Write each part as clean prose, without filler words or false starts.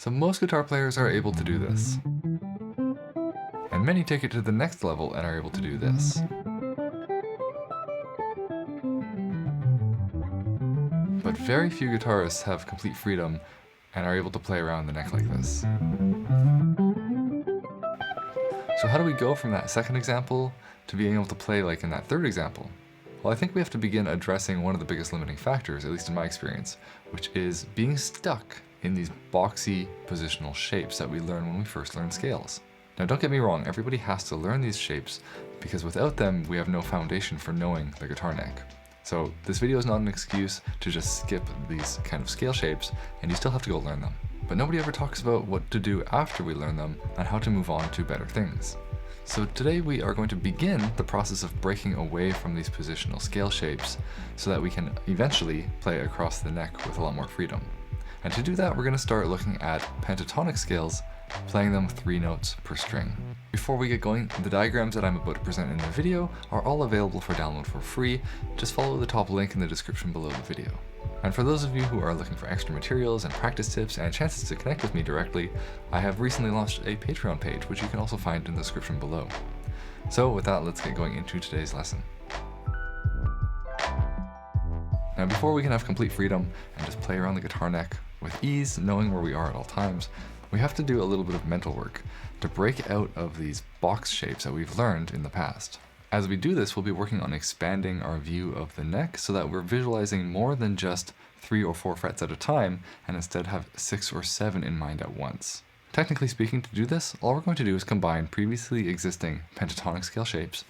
So most guitar players are able to do this. And many take it to the next level and are able to do this. But very few guitarists have complete freedom and are able to play around the neck like this. So how do we go from that second example to being able to play like in that third example? Well, I think we have to begin addressing one of the biggest limiting factors, at least in my experience, which is being stuck in these boxy positional shapes that we learn when we first learn scales. Now don't get me wrong, everybody has to learn these shapes because without them we have no foundation for knowing the guitar neck. So this video is not an excuse to just skip these kind of scale shapes, and you still have to go learn them. But nobody ever talks about what to do after we learn them and how to move on to better things. So today we are going to begin the process of breaking away from these positional scale shapes so that we can eventually play across the neck with a lot more freedom. And to do that, we're going to start looking at pentatonic scales, playing them 3 notes per string. Before we get going, the diagrams that I'm about to present in the video are all available for download for free. Just follow the top link in the description below the video. And for those of you who are looking for extra materials and practice tips and chances to connect with me directly, I have recently launched a Patreon page, which you can also find in the description below. So with that, let's get going into today's lesson. Now before we can have complete freedom and just play around the guitar neck with ease, knowing where we are at all times, we have to do a little bit of mental work to break out of these box shapes that we've learned in the past. As we do this, we'll be working on expanding our view of the neck so that we're visualizing more than just 3 or 4 frets at a time, and instead have 6 or 7 in mind at once. Technically speaking, to do this, all we're going to do is combine previously existing pentatonic scale shapes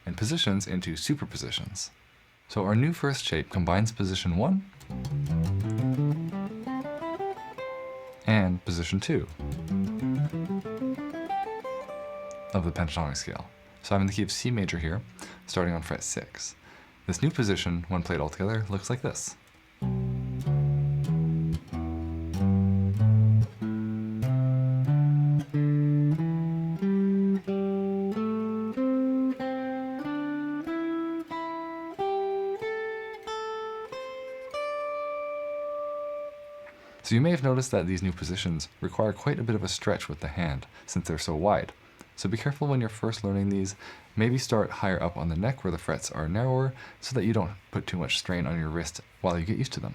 and positions into superpositions. So our new first shape combines position 1 and position 2 of the pentatonic scale. So I'm in the key of C major here, starting on fret 6. This new position, when played all together, looks like this. So you may have noticed that these new positions require quite a bit of a stretch with the hand, since they're so wide. So be careful when you're first learning these. Maybe start higher up on the neck where the frets are narrower so that you don't put too much strain on your wrist while you get used to them.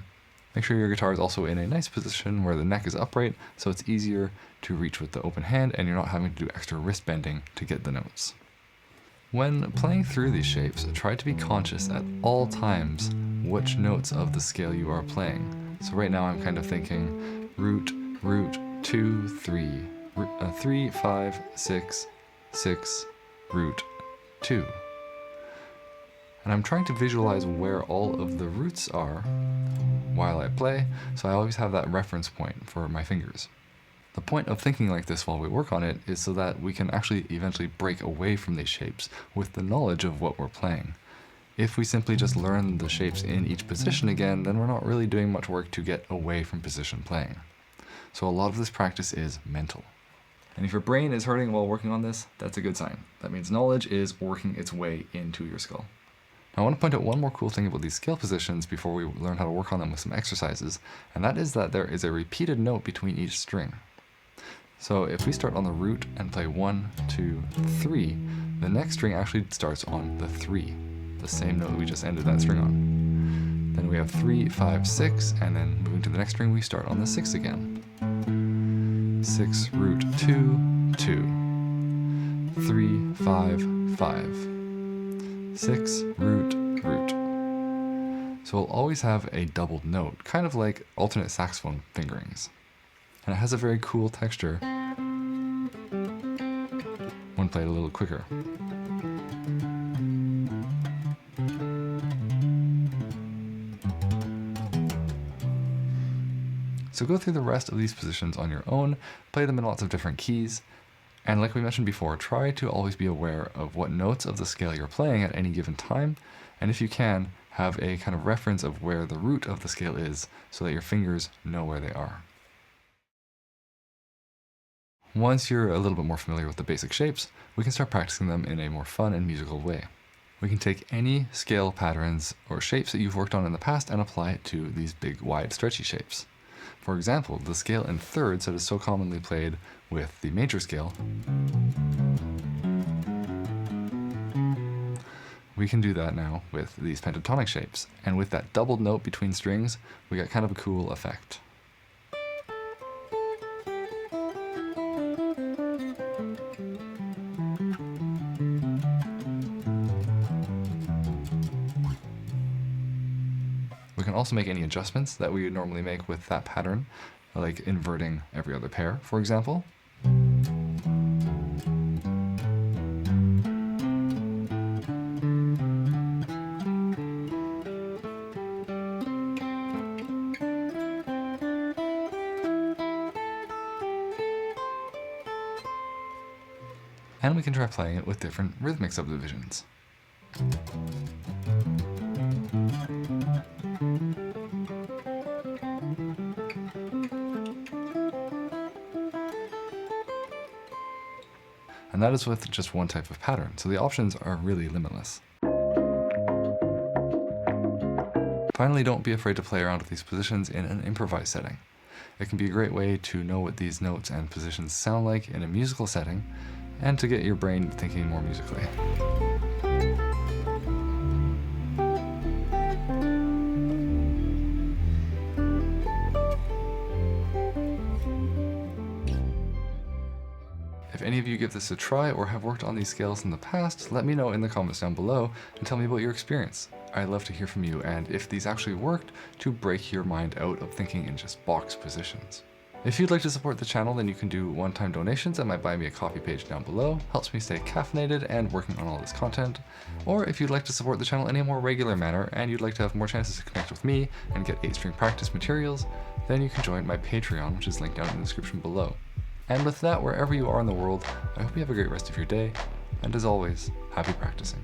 Make sure your guitar is also in a nice position where the neck is upright so it's easier to reach with the open hand and you're not having to do extra wrist bending to get the notes. When playing through these shapes, try to be conscious at all times which notes of the scale you are playing. So right now I'm kind of thinking root, root, 2, 3, 3, 5, 6, 6, root, 2. And I'm trying to visualize where all of the roots are while I play, so I always have that reference point for my fingers. The point of thinking like this while we work on it is so that we can actually eventually break away from these shapes with the knowledge of what we're playing. If we simply just learn the shapes in each position again, then we're not really doing much work to get away from position playing. So a lot of this practice is mental. And if your brain is hurting while working on this, that's a good sign. That means knowledge is working its way into your skull. Now I want to point out one more cool thing about these scale positions before we learn how to work on them with some exercises, and that is that there is a repeated note between each string. So if we start on the root and play 1, 2, 3, the next string actually starts on the 3, the same note we just ended that string on. Then we have 3, 5, 6, and then moving to the next string we start on the 6 again. 6, root, 2, 2, 3, 5, 5, 6, root, root. So we'll always have a doubled note, kind of like alternate saxophone fingerings. And it has a very cool texture when played a little quicker. So go through the rest of these positions on your own, play them in lots of different keys, and like we mentioned before, try to always be aware of what notes of the scale you're playing at any given time, and if you can, have a kind of reference of where the root of the scale is so that your fingers know where they are. Once you're a little bit more familiar with the basic shapes, we can start practicing them in a more fun and musical way. We can take any scale patterns or shapes that you've worked on in the past and apply it to these big, wide, stretchy shapes. For example, the scale in thirds that is so commonly played with the major scale, we can do that now with these pentatonic shapes. And with that doubled note between strings, we get kind of a cool effect. We can also make any adjustments that we would normally make with that pattern, like inverting every other pair, for example. And we can try playing it with different rhythmic subdivisions. And that is with just one type of pattern, so the options are really limitless. Finally, don't be afraid to play around with these positions in an improvise setting. It can be a great way to know what these notes and positions sound like in a musical setting, and to get your brain thinking more musically. If any of you give this a try or have worked on these scales in the past, let me know in the comments down below and tell me about your experience. I'd love to hear from you, and if these actually worked, to break your mind out of thinking in just box positions. If you'd like to support the channel, then you can do one-time donations at my Buy Me a Coffee page down below. Helps me stay caffeinated and working on all this content. Or if you'd like to support the channel in a more regular manner and you'd like to have more chances to connect with me and get 8-string practice materials, then you can join my Patreon, which is linked down in the description below. And with that, wherever you are in the world, I hope you have a great rest of your day, and as always, happy practicing.